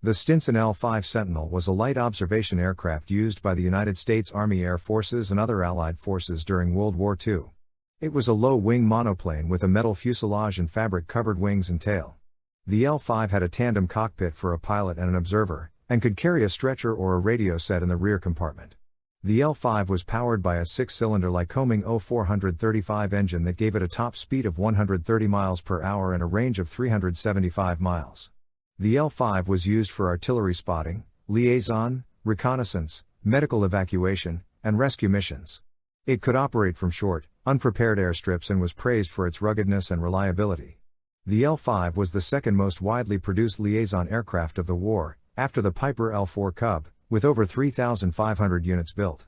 The Stinson L-5 Sentinel was a light observation aircraft used by the United States Army Air Forces and other Allied forces during World War II. It was a low-wing monoplane with a metal fuselage and fabric-covered wings and tail. The L-5 had a tandem cockpit for a pilot and an observer, and could carry a stretcher or a radio set in the rear compartment. The L-5 was powered by a 6-cylinder Lycoming 0435 engine that gave it a top speed of 130 miles per hour and a range of 375 miles. The L-5 was used for artillery spotting, liaison, reconnaissance, medical evacuation, and rescue missions. It could operate from short, unprepared airstrips and was praised for its ruggedness and reliability. The L-5 was the second most widely produced liaison aircraft of the war, after the Piper L-4 Cub, with over 3,500 units built.